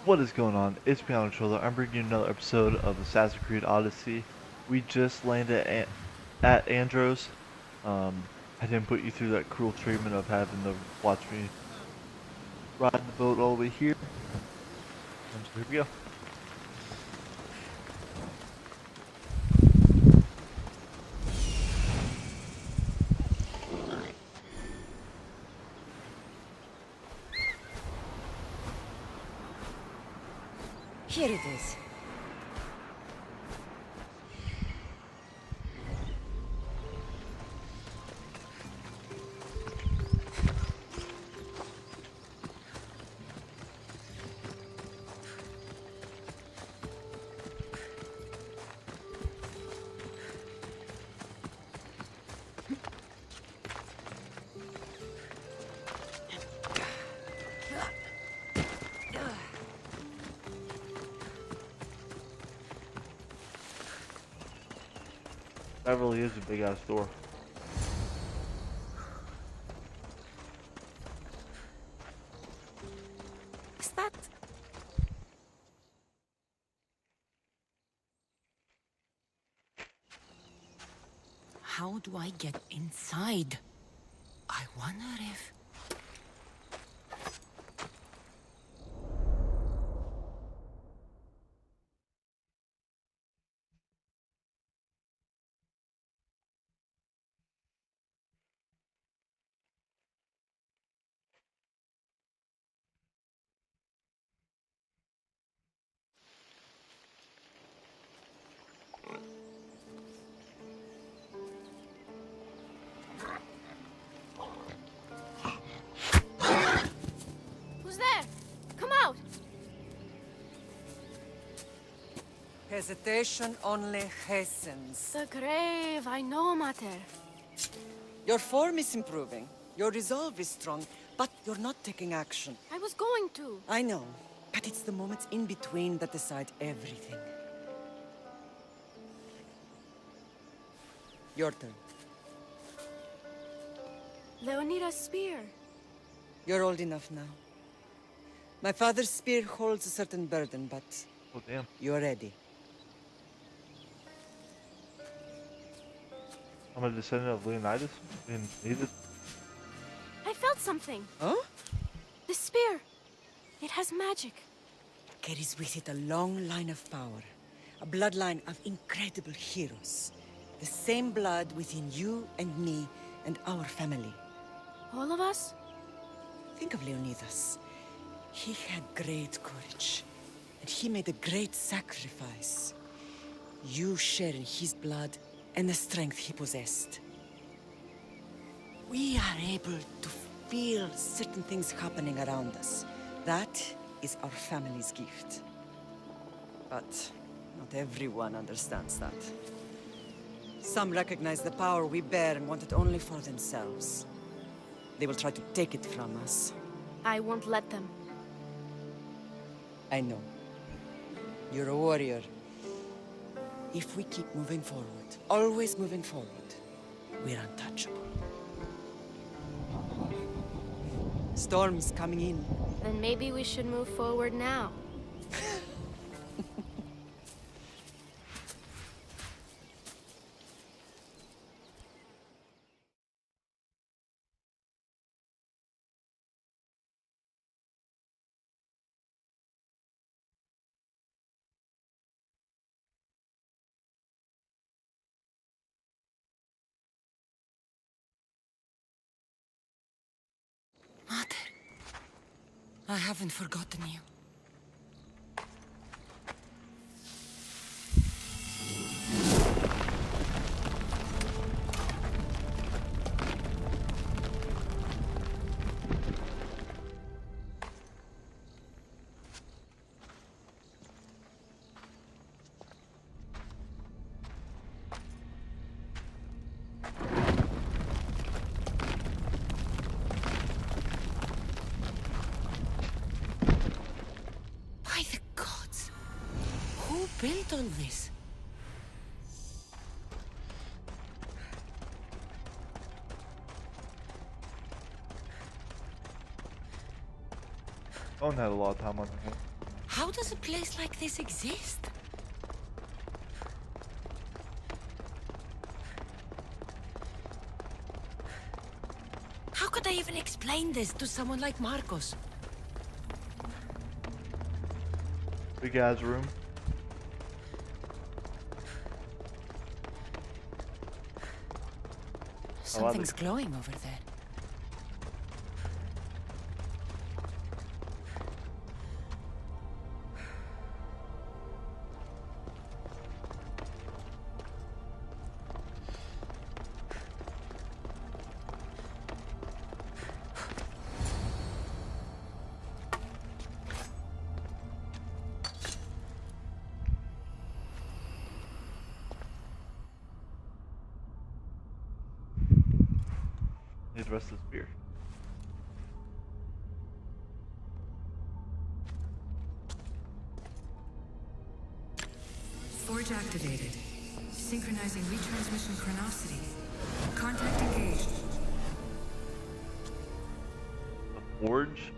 What is going on? It's Piano Controller. I'm bringing you another episode of Assassin's Creed Odyssey. We just landed at Andros. I didn't put you through that cruel treatment of having to watch me ride the boat all the way here. So here we go. Here it is. That really is a big ass door. Is that... How do I get inside? I wonder if... Who's there? Come out! Hesitation only hastens. The grave, I know, Mater. Your form is improving. Your resolve is strong, but you're not taking action. I was going to. I know, but it's the moments in between that decide everything. Your turn. Leonida's spear. You're old enough now. My father's spear holds a certain burden, but Oh damn. you're ready. I'm a descendant of Leonidas. Leonidas. I felt something. Huh? The spear. It has magic. Carries with it a long line of power. A bloodline of incredible heroes. The same blood within you and me and our family. All of us? Think of Leonidas. He had great courage, and he made a great sacrifice. You share in his blood and the strength he possessed. We are able to feel certain things happening around us. That is our family's gift. But not everyone understands that. Some recognize the power we bear and want it only for themselves. They will try to take it from us. I won't let them. I know. You're a warrior. If we keep moving forward, always moving forward, we're untouchable. Storm's coming in. Then maybe we should move forward now. Mater, I haven't forgotten you. By the gods! Who built all this? Owen had a lot of time on her hands. How How does a place like this exist? How could I even explain this to someone like Marcos? Big ass room. Something's glowing over there. Need the rest of this beer. Forge activated. Synchronizing retransmission chronicity. Contact engaged. The forge?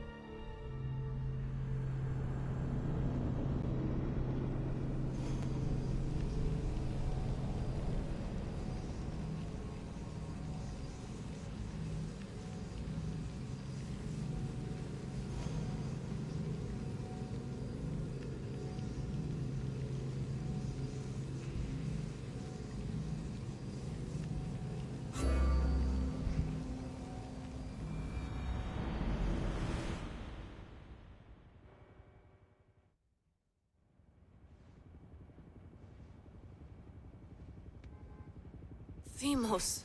Themos.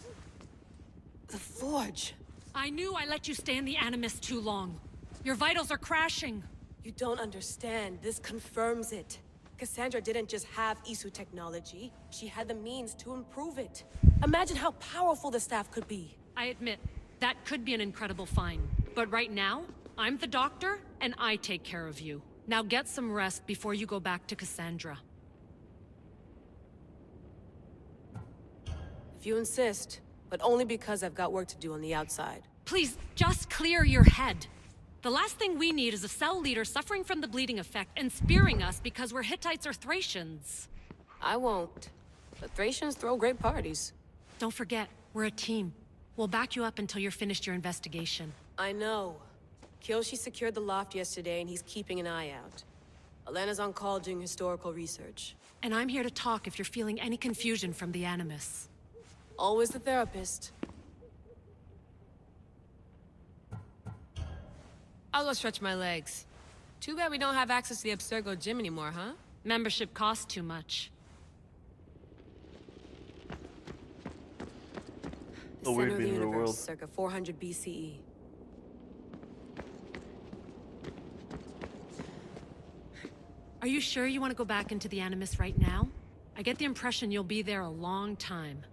The Forge. I knew I let you stay in the Animus too long. Your vitals are crashing. You don't understand. This confirms it. Cassandra didn't just have Isu technology. She had the means to improve it. Imagine how powerful the staff could be. I admit, that could be an incredible find. But right now, I'm the doctor, and I take care of you. Now get some rest before you go back to Cassandra. If you insist, but only because I've got work to do on the outside. Please, just clear your head. The last thing we need is a cell leader suffering from the bleeding effect and spearing us because we're Hittites or Thracians. I won't. The Thracians throw great parties. Don't forget, we're a team. We'll back you up until you're finished your investigation. I know. Kyoshi secured the loft yesterday and he's keeping an eye out. Elena's on call doing historical research. And I'm here to talk if you're feeling any confusion from the Animus. Always the therapist. I'll go stretch my legs. Too bad we don't have access to the Abstergo gym anymore, huh? Membership costs too much. So weird being in the world. Circa 400 BCE. Are you sure you want to go back into the Animus right now? I get the impression you'll be there a long time.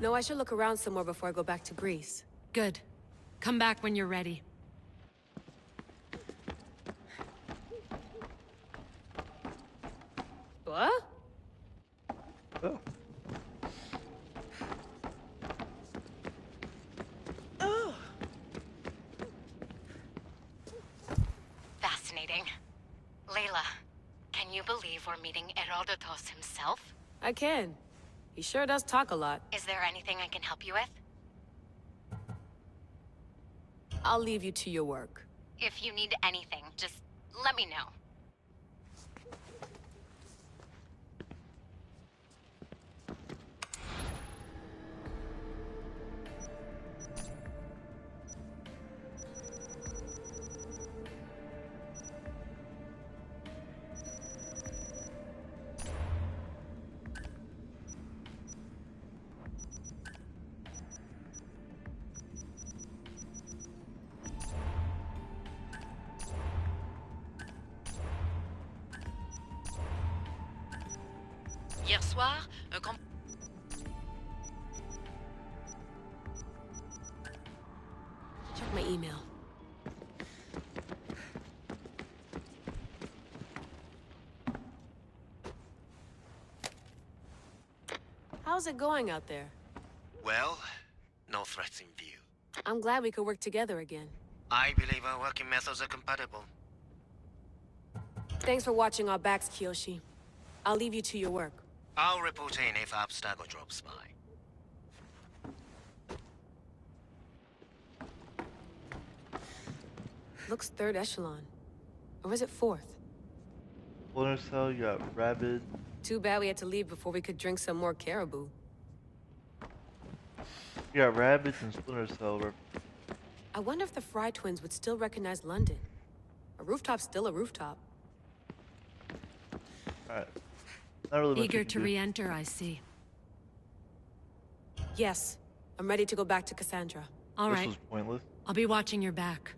No, I should look around some more before I go back to Greece. Good. Come back when you're ready. What? Oh. Fascinating. Layla, can you believe we're meeting Herodotus himself? I can. He sure does talk a lot. Is there anything I can help you with? I'll leave you to your work. If you need anything, just let me know. Hier soir, un comp... Check my email. How's it going out there? Well, no threats in view. I'm glad we could work together again. I believe our working methods are compatible. Thanks for watching our backs, Kiyoshi. I'll leave you to your work. I'll report in if Abstergo drops by. Looks third echelon. Or is it fourth? Splinter Cell, you got Rabid. Too bad we had to leave before we could drink some more caribou. You got Rabbids and Splinter Cell. I wonder if the Fry twins would still recognize London. A rooftop's still a rooftop. Alright. Not really much Eager you can to do. re-enter, I see. Yes, I'm ready to go back to Cassandra. All This right, was pointless. I'll be watching your back.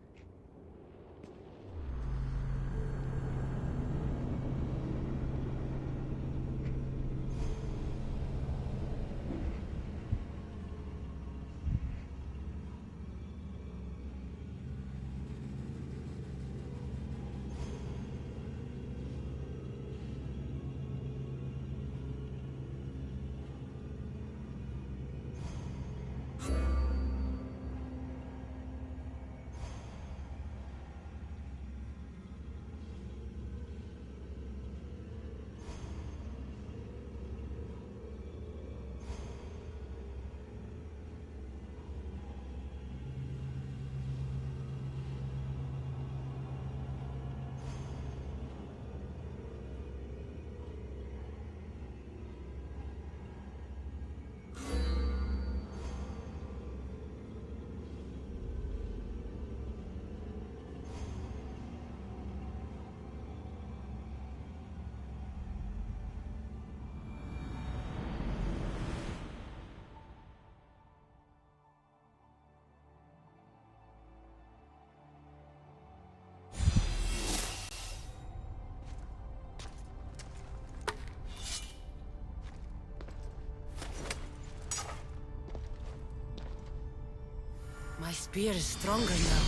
My spear is stronger now.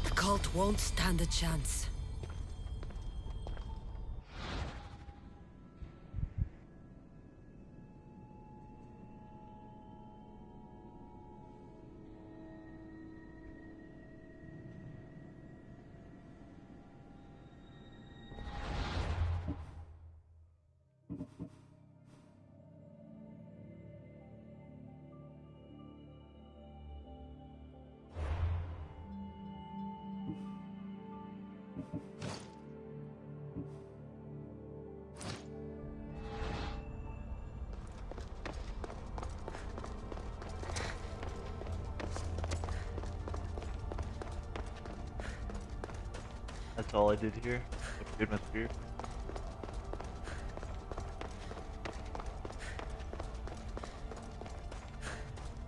The cult won't stand a chance. That's all I did here. Upgrade my spear.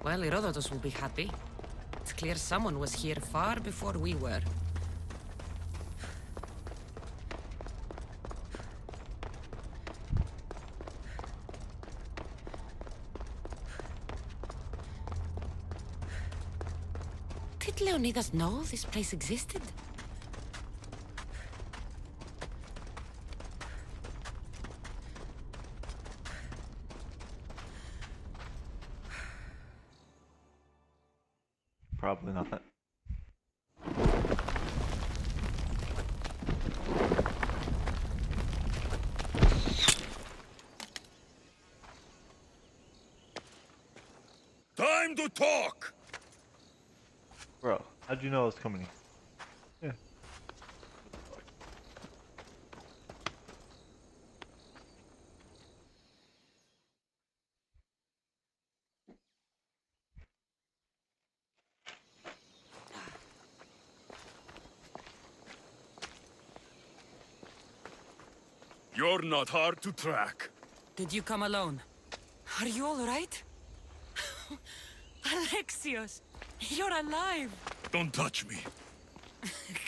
Well, Herodotus will be happy. It's clear someone was here far before we were. Did Leonidas know this place existed? Probably not. Time to talk! Bro, how'd you know I was coming? Yeah. You're not hard to track. Did you come alone? Are you all right? Alexios, you're alive! Don't touch me.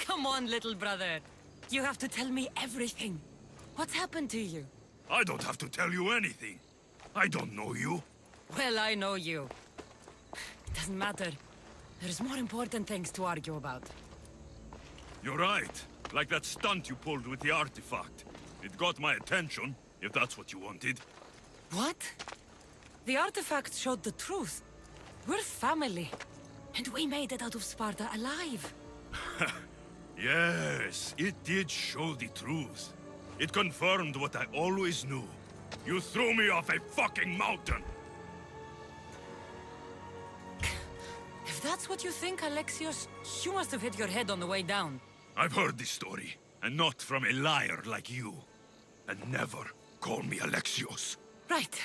Come on, little brother. You have to tell me everything. What's happened to you? I don't have to tell you anything. I don't know you. Well, I know you. It doesn't matter. There's more important things to argue about. You're right. Like that stunt you pulled with the artifact. It got my attention, if that's what you wanted. What? The artifact showed the truth. We're family. And we made it out of Sparta alive. Yes, it did show the truth. It confirmed what I always knew. You threw me off a fucking mountain! If that's what you think, Alexios, you must have hit your head on the way down. I've heard this story, and not from a liar like you. And never call me Alexios. Right.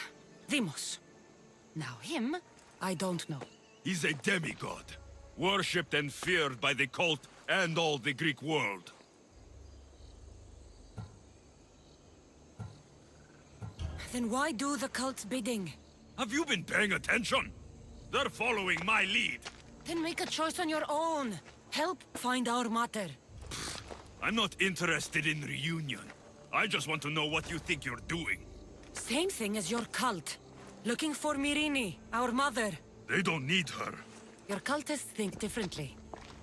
Demos. Now him, I don't know. He's a demigod, worshipped and feared by the cult and all the Greek world. Then why do the cult's bidding? Have you been paying attention? They're following my lead. Then make a choice on your own. Help find our mater. I'm not interested in reunion. I just want to know what you think you're doing. Same thing as your cult. Looking for Myrrine, our mother. They don't need her. Your cultists think differently.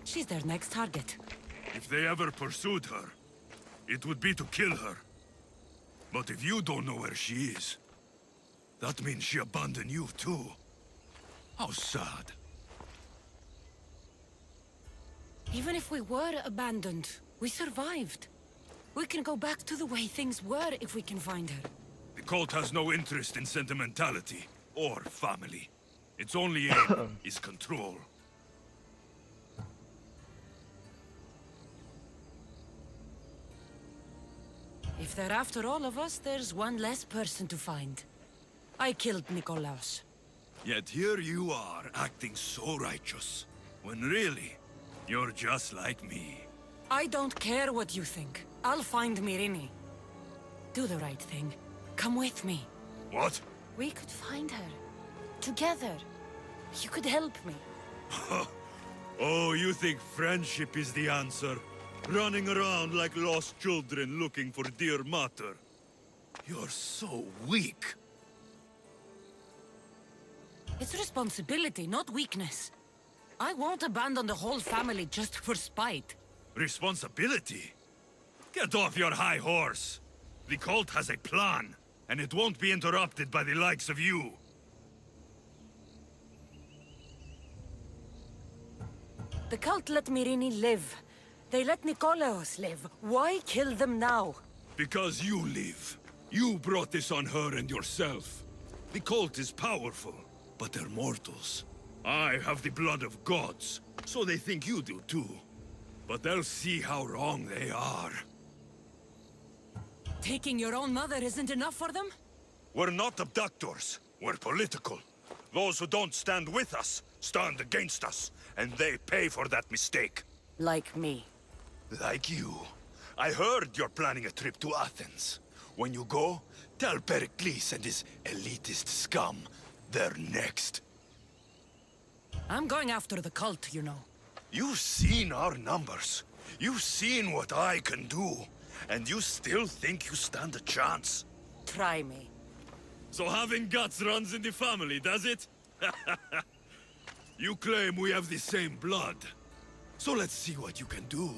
She's their next target. If they ever pursued her, it would be to kill her. But if you don't know where she is, that means she abandoned you too. How sad. Even if we were abandoned, we survived. We can go back to the way things were if we can find her. The cult has no interest in sentimentality or family. Its only aim is control. If they're after all of us, there's one less person to find. I killed Nikolaos. Yet here you are, acting so righteous, when really, you're just like me. I don't care what you think. I'll find Myrrine. Do the right thing. Come with me. What? We could find her. Together. You could help me. Oh, you think friendship is the answer? Running around like lost children looking for dear mater. You're so weak. It's responsibility, not weakness. I won't abandon the whole family just for spite. Responsibility? Get off your high horse. The cult has a plan, and it won't be interrupted by the likes of you. The cult let Myrrine live. They let Nikolaos live. Why kill them now? Because you live. You brought this on her and yourself. The cult is powerful, but they're mortals. I have the blood of gods, so they think you do too. But they'll see how wrong they are. Taking your own mother isn't enough for them? We're not abductors. We're political. Those who don't stand with us, stand against us, and they pay for that mistake. Like me. Like you. I heard you're planning a trip to Athens. When you go, tell Pericles and his elitist scum they're next. I'm going after the cult, you know. You've seen our numbers. You've seen what I can do. And you still think you stand a chance? Try me. So having guts runs in the family, does it? You claim we have the same blood. So let's see what you can do.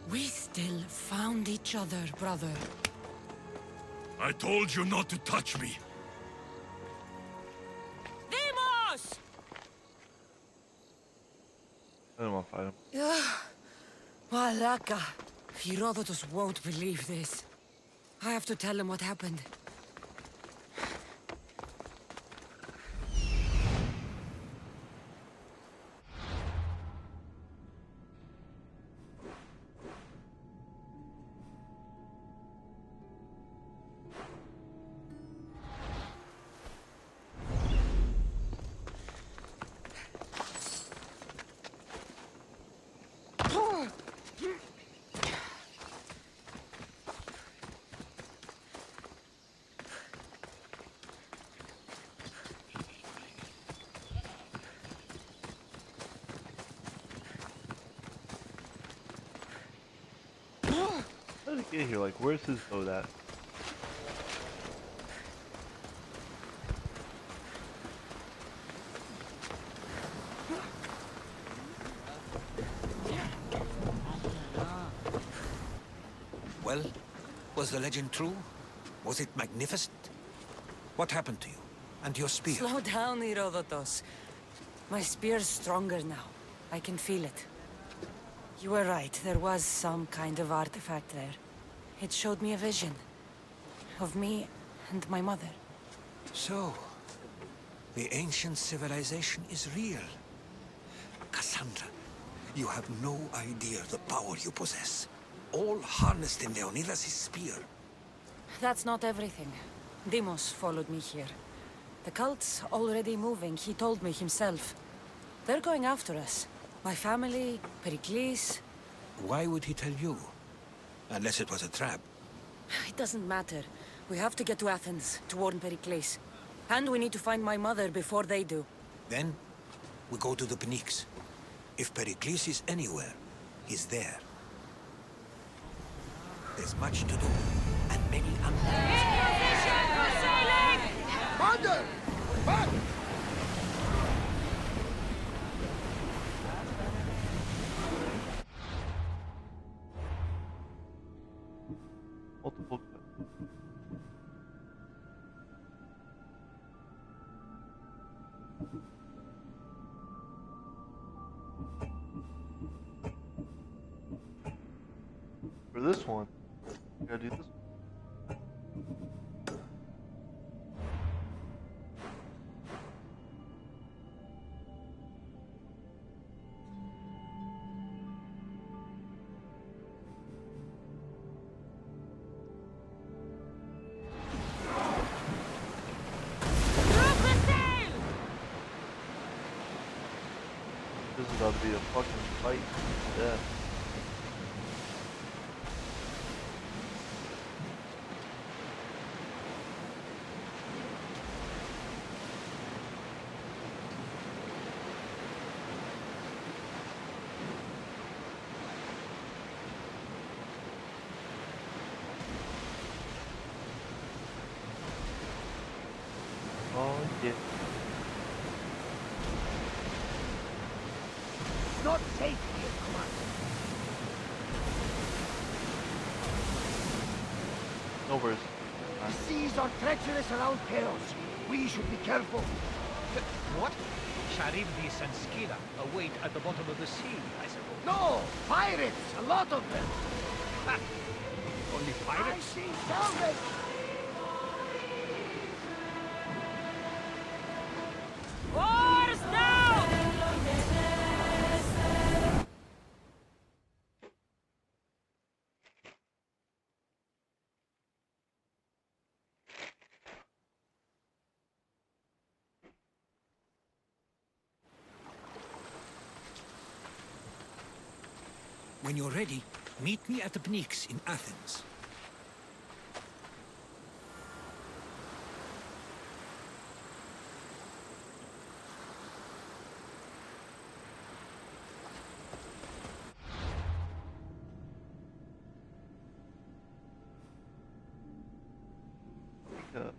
We still found each other, brother. I told you not to touch me. Demos! I don't want to fight him. Malaka. Herodotus won't believe this. I have to tell him what happened. How did he get here? Like, where's his boat at? Well, was the legend true? Was it magnificent? What happened to you? And your spear? Slow down, Herodotus. My spear's stronger now. I can feel it. You were right, there was some kind of artifact there. It showed me a vision. Of me and my mother. So, the ancient civilization is real. Cassandra, you have no idea the power you possess. All harnessed in Leonidas' spear. That's not everything. Deimos followed me here. The cult's already moving, he told me himself. They're going after us. My family, Pericles. Why would he tell you? Unless it was a trap. It doesn't matter. We have to get to Athens, to warn Pericles. And we need to find my mother before they do. Then, we go to the Pnyx. If Pericles is anywhere, he's there. There's much to do, and many unknowns. Mother! Back! Multiple. For this one, I gotta do this. This is about to be a fucking fight. Yeah. Oh yeah. Not safe here, Commander. No worries. The seas are treacherous around Chaos. We should be careful. What? Charybdis and Scylla await at the bottom of the sea, I suppose. No! Pirates! A lot of them! Ha! Only I pirates? see salvage! Oars now! When you're ready, meet me at the Pnyx in Athens. Yeah.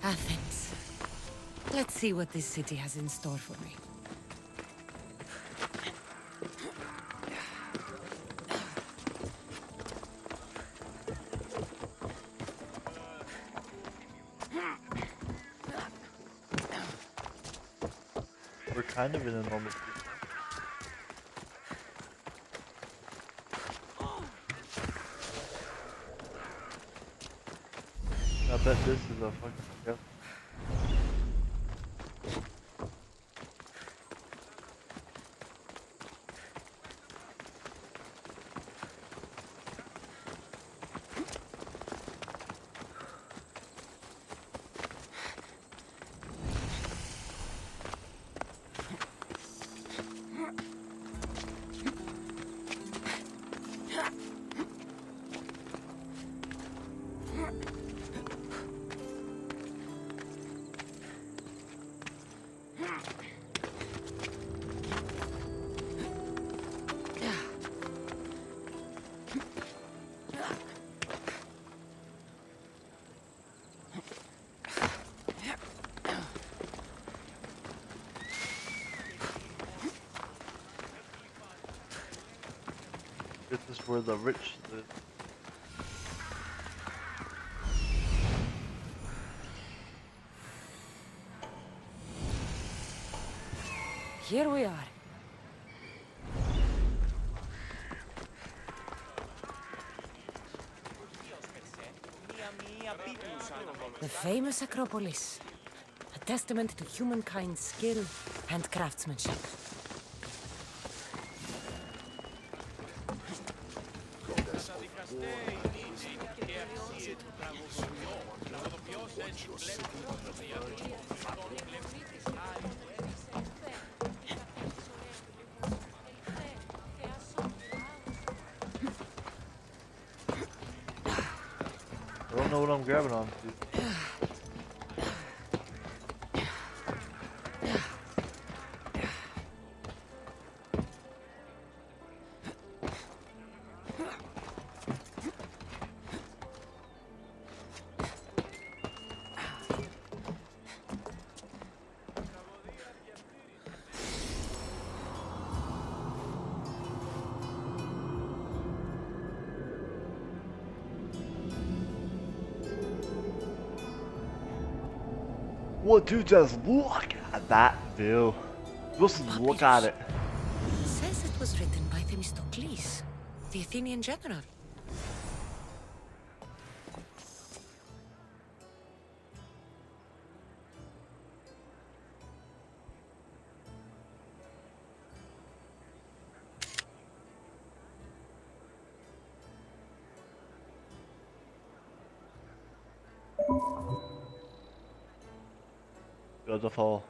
Athens. Let's see what this city has in store for me. we're kind of in a normal season. I bet this is a fucking yep. This is where the rich live. Here we are. The famous Acropolis. A testament to humankind's skill and craftsmanship. I don't know what I'm grabbing onto. What, dude, just look at that view. Just look at it. It says it was written by Themistocles, the Athenian general. Beautiful.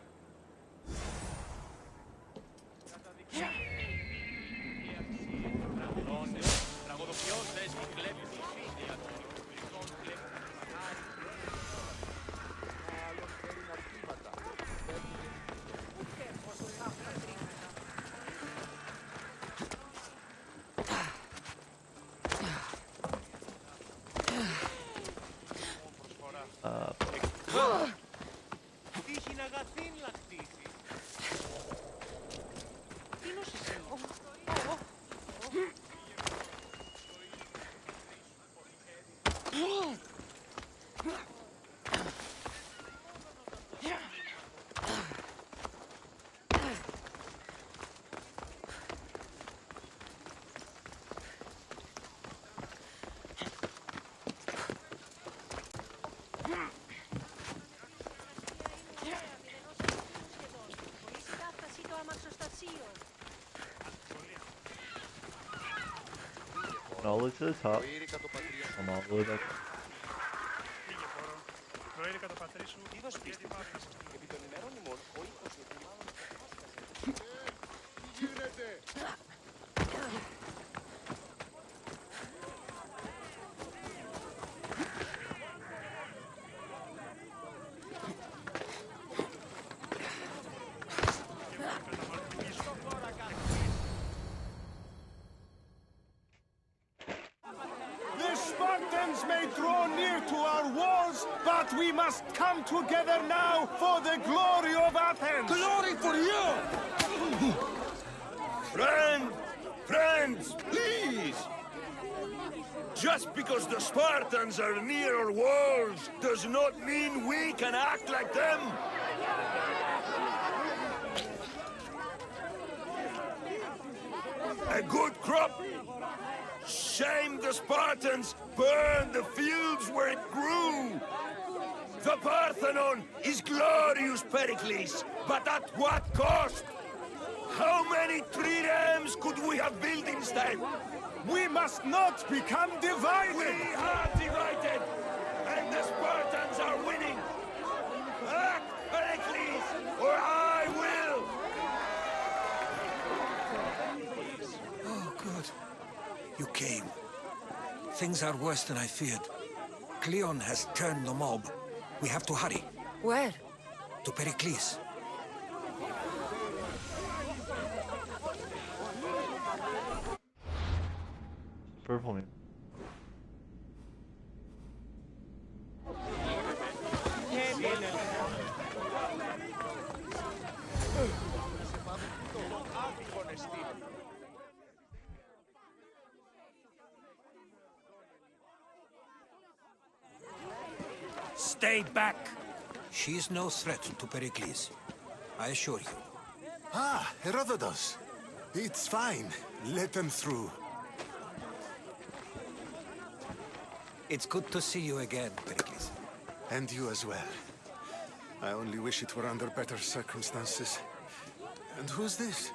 All the way to the top. I'm all the way back. May draw near to our walls, but we must come together now for the glory of Athens! Glory for you! Friends, please! Just because the Spartans are near our walls does not mean we can act like them! A good crop? Shame the Spartans burned the fields where it grew! The Parthenon is glorious, Pericles, but at what cost? How many triremes could we have built instead? We must not become divided! We are divided, and the Spartans are winning! Act, Pericles, or I will! Oh, good. You came. Things are worse than I feared. Cleon has turned the mob. We have to hurry. Where? To Pericles. Purple man. Stay back! She's no threat to Pericles. I assure you. Ah, Herodotus. It's fine. Let them through. It's good to see you again, Pericles. And you as well. I only wish it were under better circumstances. And who's this?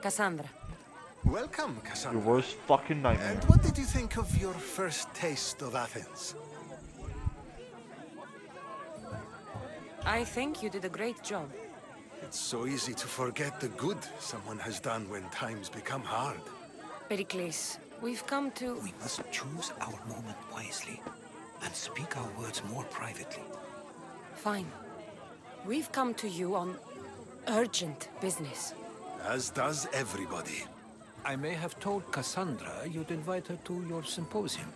Cassandra. Welcome, Cassandra. Your worst fucking nightmare. And what did you think of your first taste of Athens? I think you did a great job. It's so easy to forget the good someone has done when times become hard. Pericles, we've come to... We must choose our moment wisely and speak our words more privately. Fine. We've come to you on urgent business. As does everybody. I may have told Cassandra you'd invite her to your symposium.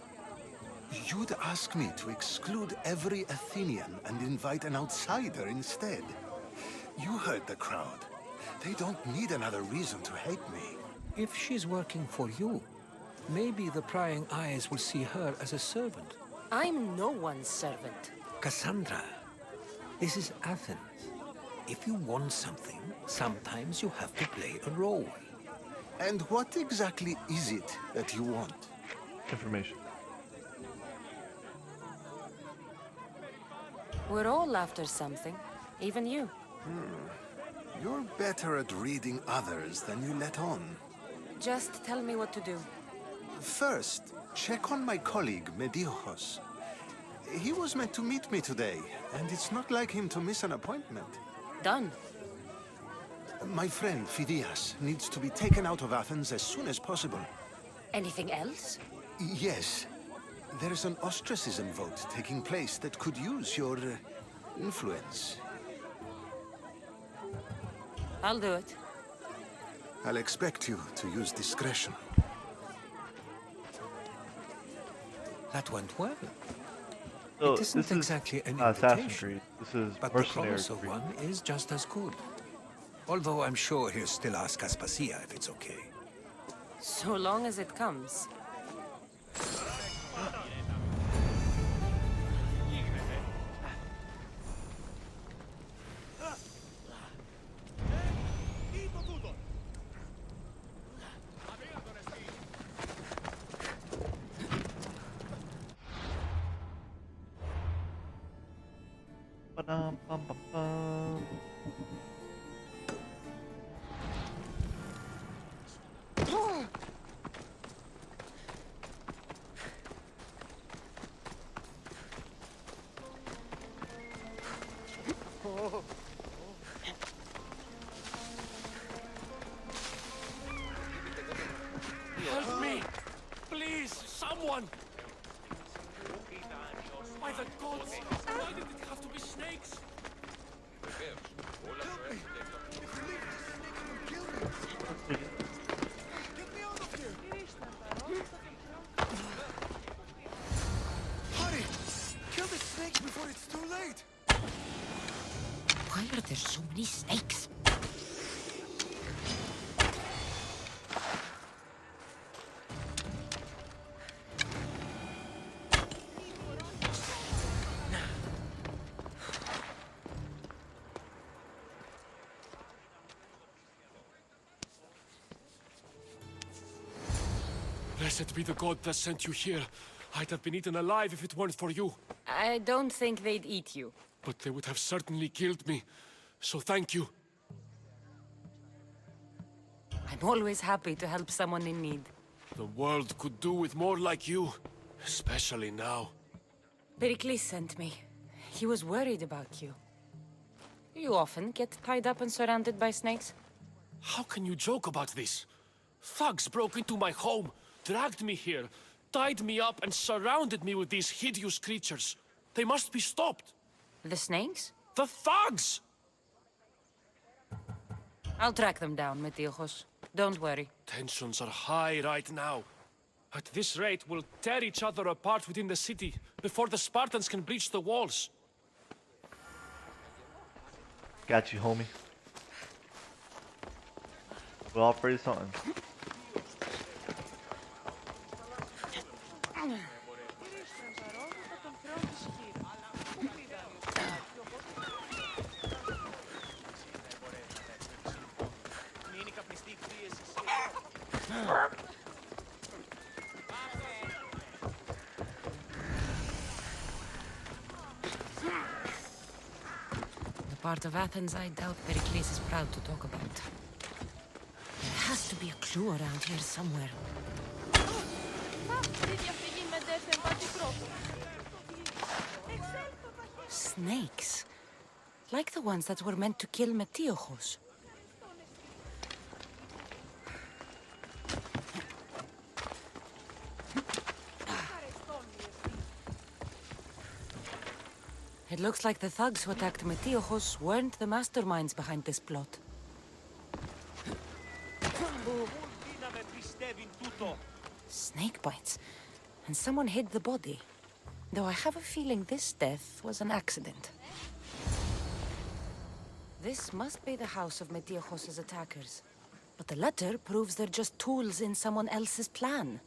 You'd ask me to exclude every Athenian and invite an outsider instead. You heard the crowd. They don't need another reason to hate me. If she's working for you, maybe the prying eyes will see her as a servant. I'm no one's servant. Cassandra, this is Athens. If you want something, sometimes you have to play a role. And what exactly is it that you want? Information. We're all after something. Even you. You're better at reading others than you let on. Just tell me what to do. First, check on my colleague, Mediochos. He was meant to meet me today, and it's not like him to miss an appointment. Done. My friend, Phidias, needs to be taken out of Athens as soon as possible. Anything else? Yes. There's an ostracism vote taking place that could use your influence. I'll do it. I'll expect you to use discretion. That went well. So it isn't this exactly is an Assassin's invitation, Creed. This is but the Mercenary promise of Creed. one is just as good. Although I'm sure he'll still ask Aspasia if it's okay. So long as it comes. Ba-dum-bum-bum-bum. Help me! Please, someone! By the gods! Why did it have to be snakes? Hurry! Kill the snakes before it's too late! Why are there so many snakes? Blessed be the god that sent you here. I'd have been eaten alive if it weren't for you. I don't think they'd eat you. But they would have certainly killed me. So thank you. I'm always happy to help someone in need. The world could do with more like you. Especially now. Pericles sent me. He was worried about you. You often get tied up and surrounded by snakes? How can you joke about this? Thugs broke into my home, dragged me here, tied me up and surrounded me with these hideous creatures. They must be stopped. The snakes? The thugs! I'll track them down, Metiojos. Don't worry. Tensions are high right now. At this rate, we'll tear each other apart within the city before the Spartans can breach the walls. Got you, homie. We're all pretty something. The part of Athens I doubt Pericles is proud to talk about. There has to be a clue around here somewhere. Snakes. Like the ones that were meant to kill Metiojos. It looks like the thugs who attacked Metiojos weren't the masterminds behind this plot. Snake bites. And someone hid the body. Though I have a feeling this death was an accident. This must be the house of Metiojos' attackers. But the letter proves they're just tools in someone else's plan.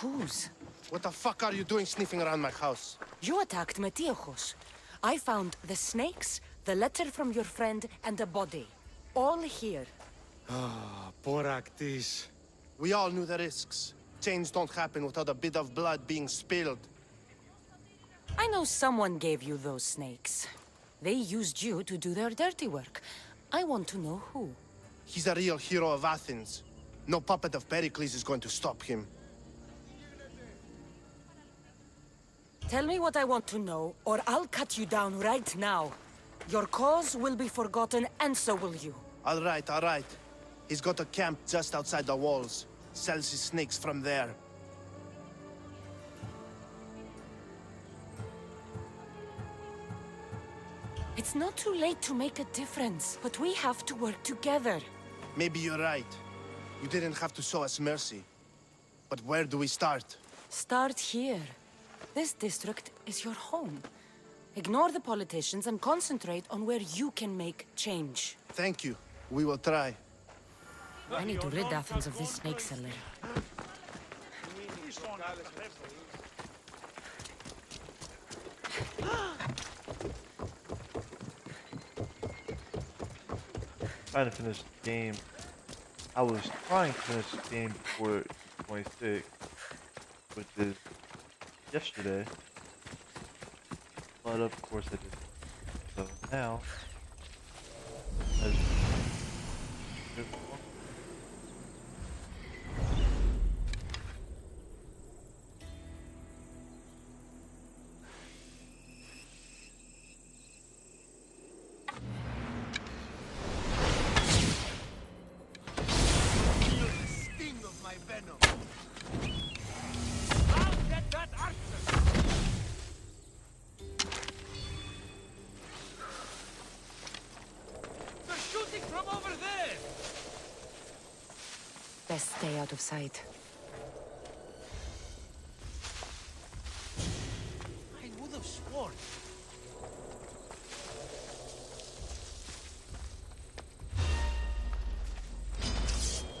Whose? What the fuck are you doing sniffing around my house? You attacked Metiojos. I found the snakes, the letter from your friend, and a body. All here. Ah, Boraktis. We all knew the risks. Change don't happen without a bit of blood being spilled. I know someone gave you those snakes. They used you to do their dirty work. I want to know who. He's a real hero of Athens. No puppet of Pericles is going to stop him. Tell me what I want to know, or I'll cut you down right now. Your cause will be forgotten, and so will you. All right. He's got a camp just outside the walls. Sells his snakes from there. It's not too late to make a difference, but we have to work together. Maybe you're right. You didn't have to show us mercy. But where do we start? Start here. This district is your home. Ignore the politicians and concentrate on where you can make change. Thank you. We will try. I need to rid Athens of this snake seller. Trying to finish the game. I was trying to finish the game before 26, which is yesterday. But of course I didn't. So now, Best stay out of sight. I would have sworn.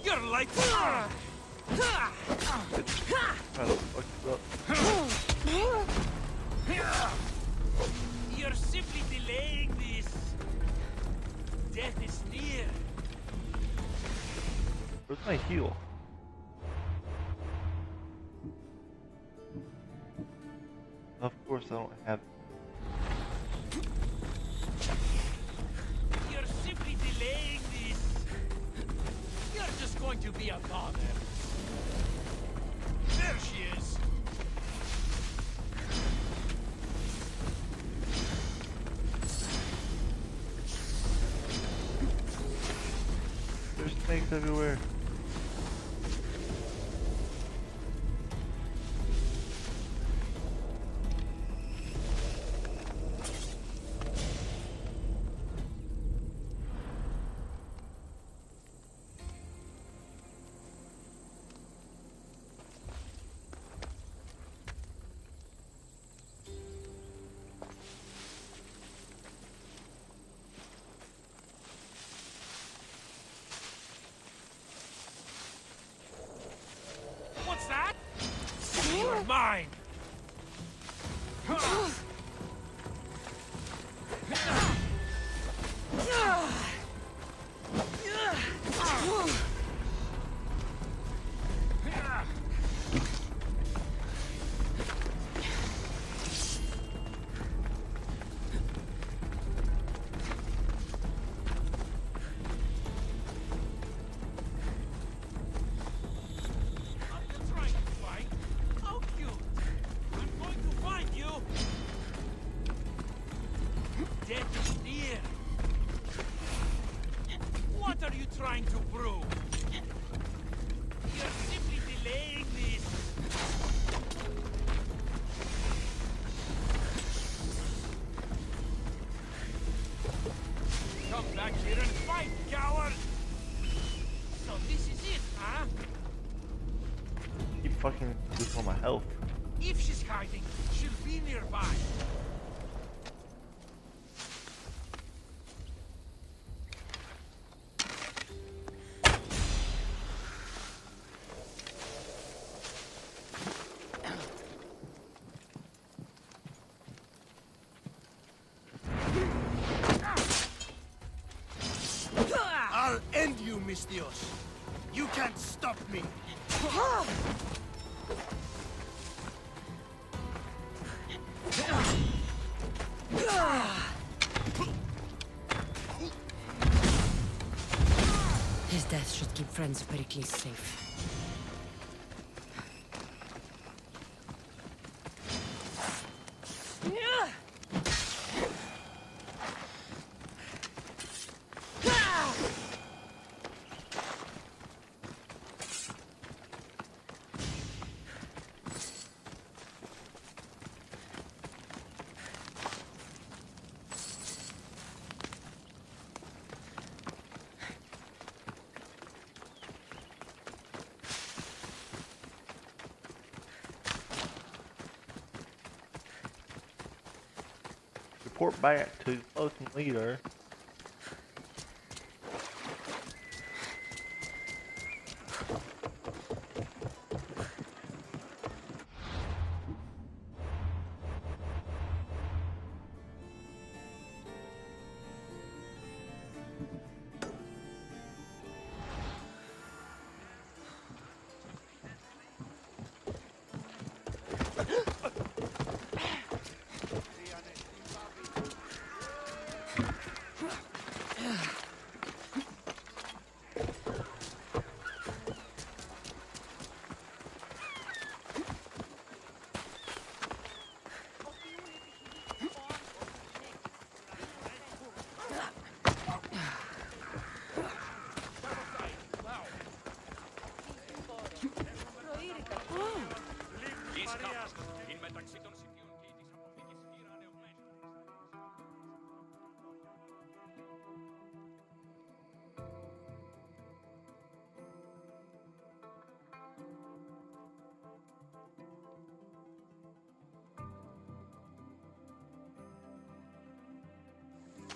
You're like... You're simply delaying this. Death is near. where's my heal? course I don't have. You're simply delaying this. You're just going to be a bother. There she is. There's snakes everywhere. What's that? You're mine. What are you trying to prove? You're simply delaying this. Come back here and fight, coward! So this is it, huh? Keep fucking with all my health. If she's hiding, she'll be nearby. I'll end you, Mistios. You can't stop me. His death should keep friends of Pericles safe. Report back to the fucking leader.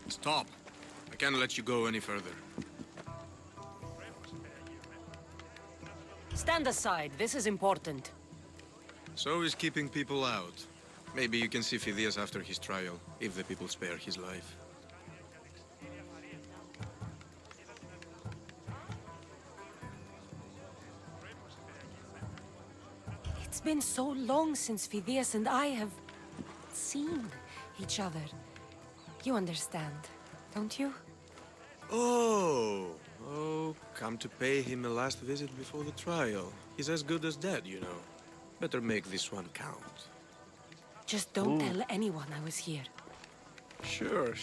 Stop. I can't let you go any further. Stand aside. This is important. So is keeping people out. Maybe you can see Phidias after his trial, if the people spare his life. It's been so long since Phidias and I have seen each other. You understand, don't you? Oh, come to pay him a last visit before the trial. He's as good as dead, you know. Better make this one count. Just don't tell anyone I was here. Sure.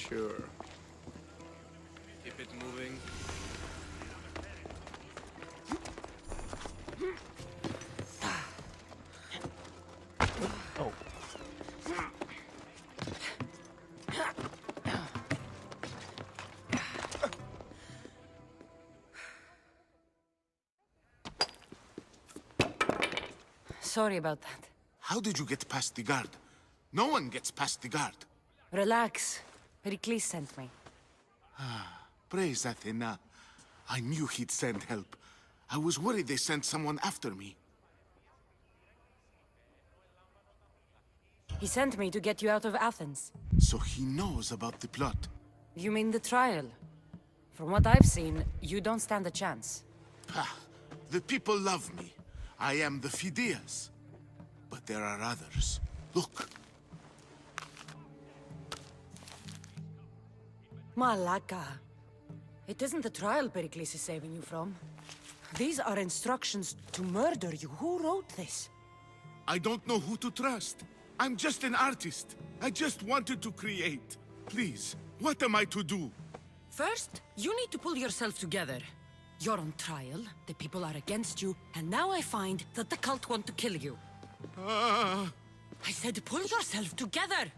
Keep it moving. Oh. Sorry about that. How did you get past the guard? No one gets past the guard. Relax. Pericles sent me. Praise Athena. I knew he'd send help. I was worried they sent someone after me. He sent me to get you out of Athens. So he knows about the plot. You mean the trial? From what I've seen, you don't stand a chance. The people love me. I am the Phidias. But there are others. Look. Malaka. It isn't the trial Pericles is saving you from. These are instructions to murder you. Who wrote this? I don't know who to trust. I'm just an artist. I just wanted to create. Please, what am I to do? First, you need to pull yourself together. You're on trial, the people are against you, and now I find that the cult want to kill you. I said pull yourself together!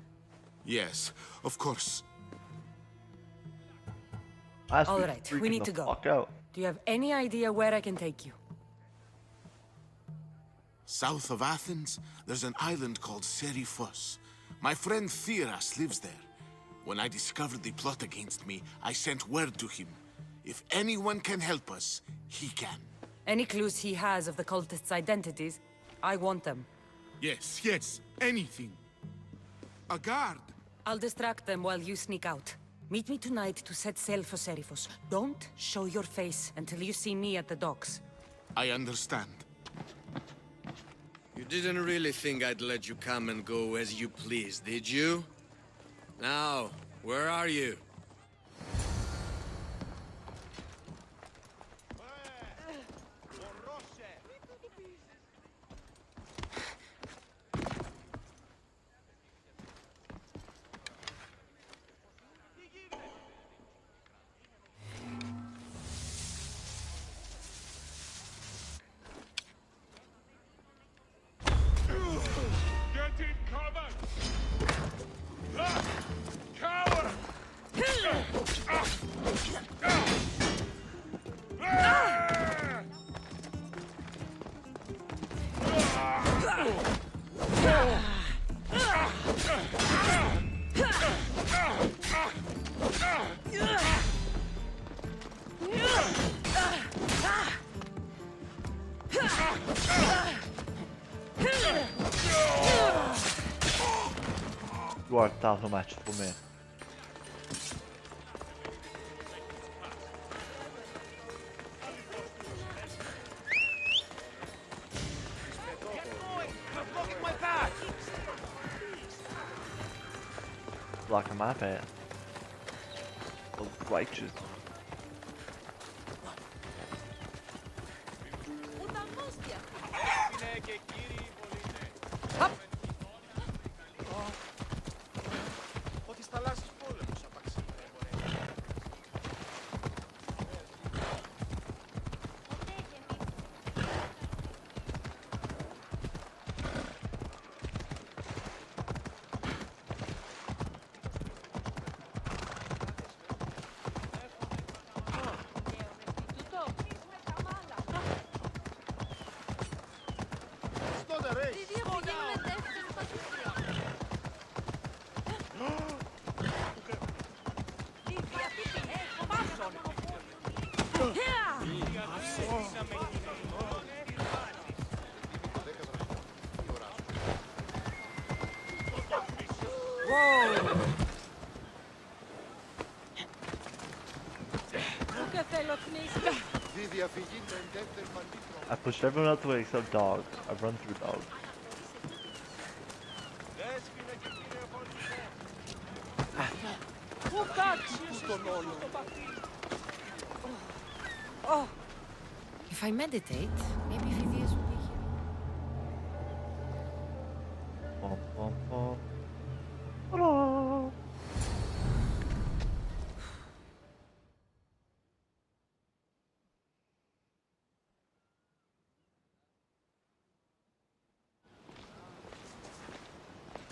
Yes, of course. All right, we need to go. Do you have any idea where I can take you? South of Athens, there's an island called Serifos. My friend Theras lives there. When I discovered the plot against me, I sent word to him. If anyone can help us, he can. Any clues he has of the cultists' identities, I want them. Yes, anything. A guard. I'll distract them while you sneak out. Meet me tonight to set sail for Serifos. Don't show your face until you see me at the docks. I understand. You didn't really think I'd let you come and go as you please, did you? Now, where are you? You are a thousand matches for me. Blocking my path. Oh, righteous. I pushed everyone out the way except dogs. I've run through dogs. Oh. If I meditate, maybe Vivius will be here. Bum, bum, bum. Ta-da!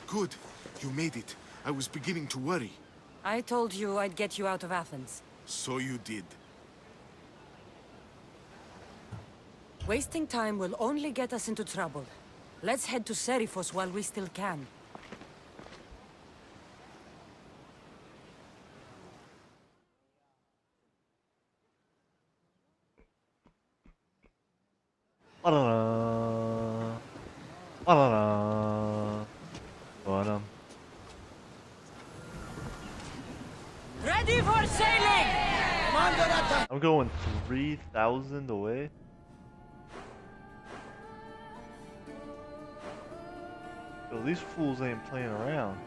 Good. You made it. I was beginning to worry. I told you I'd get you out of Athens. So you did. Wasting time will only get us into trouble. Let's head to Seriphos while we still can. Ba-da-da. Ba-da-da. Ba-dum. Ready for sailing! I'm going 3,000 away. Yo, these fools ain't playing around.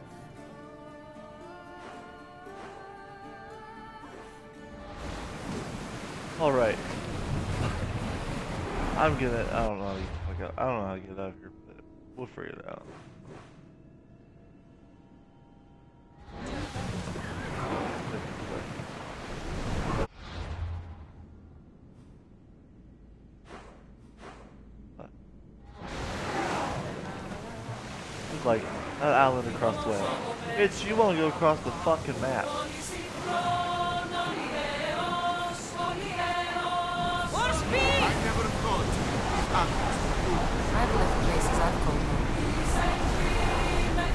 Alright. I don't know how to I don't know how to get out of here, but we'll figure it out. It's like an island across the way. Bitch, you wanna go across the fucking map. I never thought. I've left places I've called home.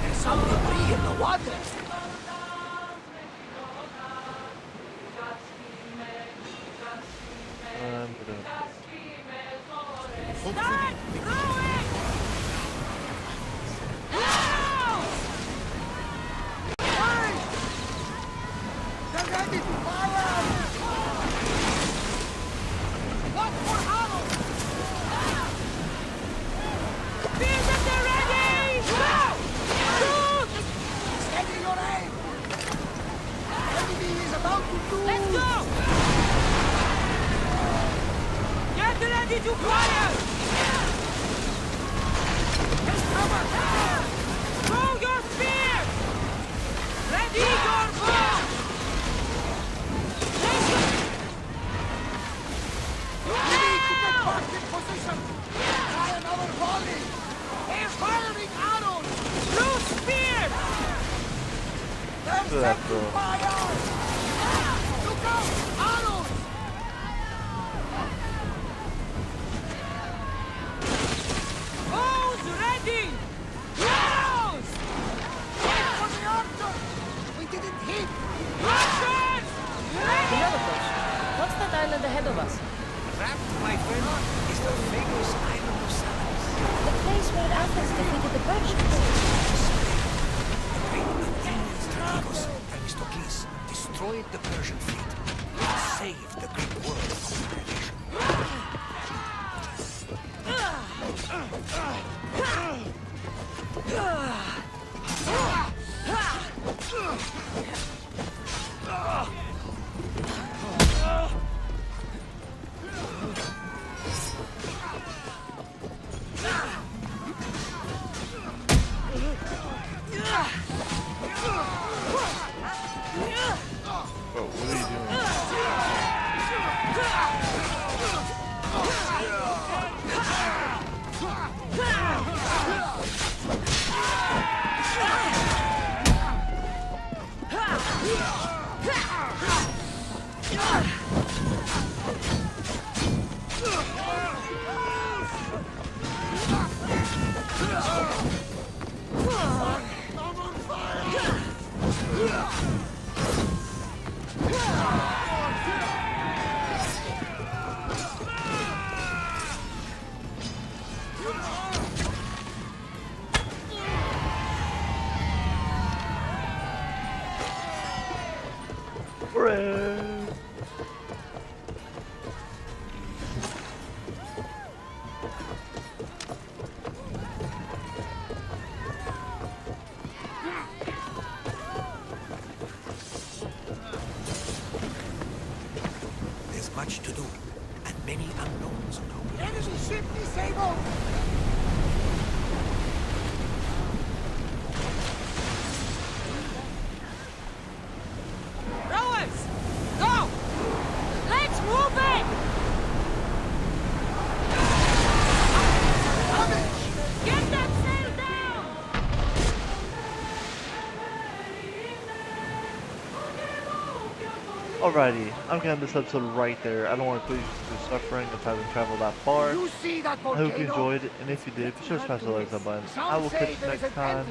There's some debris in the water. Hopefully, They're ready to fire! What for Harold? Spears at the ready! Go! Shoot! Steady your aim! Enemy is about to do... Let's go! Get ready to fire! Take cover! Throw your spear! Ready your bow! Position! Try another volley! They're firing arrows! Blue spear! They're set to fire! Look out! Arrows! Bows ready! Arrows! Wait for the order! We didn't hit! Russians! Ready! What's that island ahead of us? That, my friend, is the famous island of Salamis. The place where Athens defeated the Persians. The great Athenian strategos, Themistocles, destroyed the Persian fleet and saved the Greek world from annihilation. Bro, what are you doing? Hooray! much to do, and many unknowns on our way. Enemy ship disabled! Rowers! Go! Let's move it! Get that sail down! Alrighty, I'm gonna end this episode right there. I don't want to put you through suffering of having traveled that far. You see that I hope you volcano? enjoyed, and if you did, be sure to smash the like button. I will catch you next time.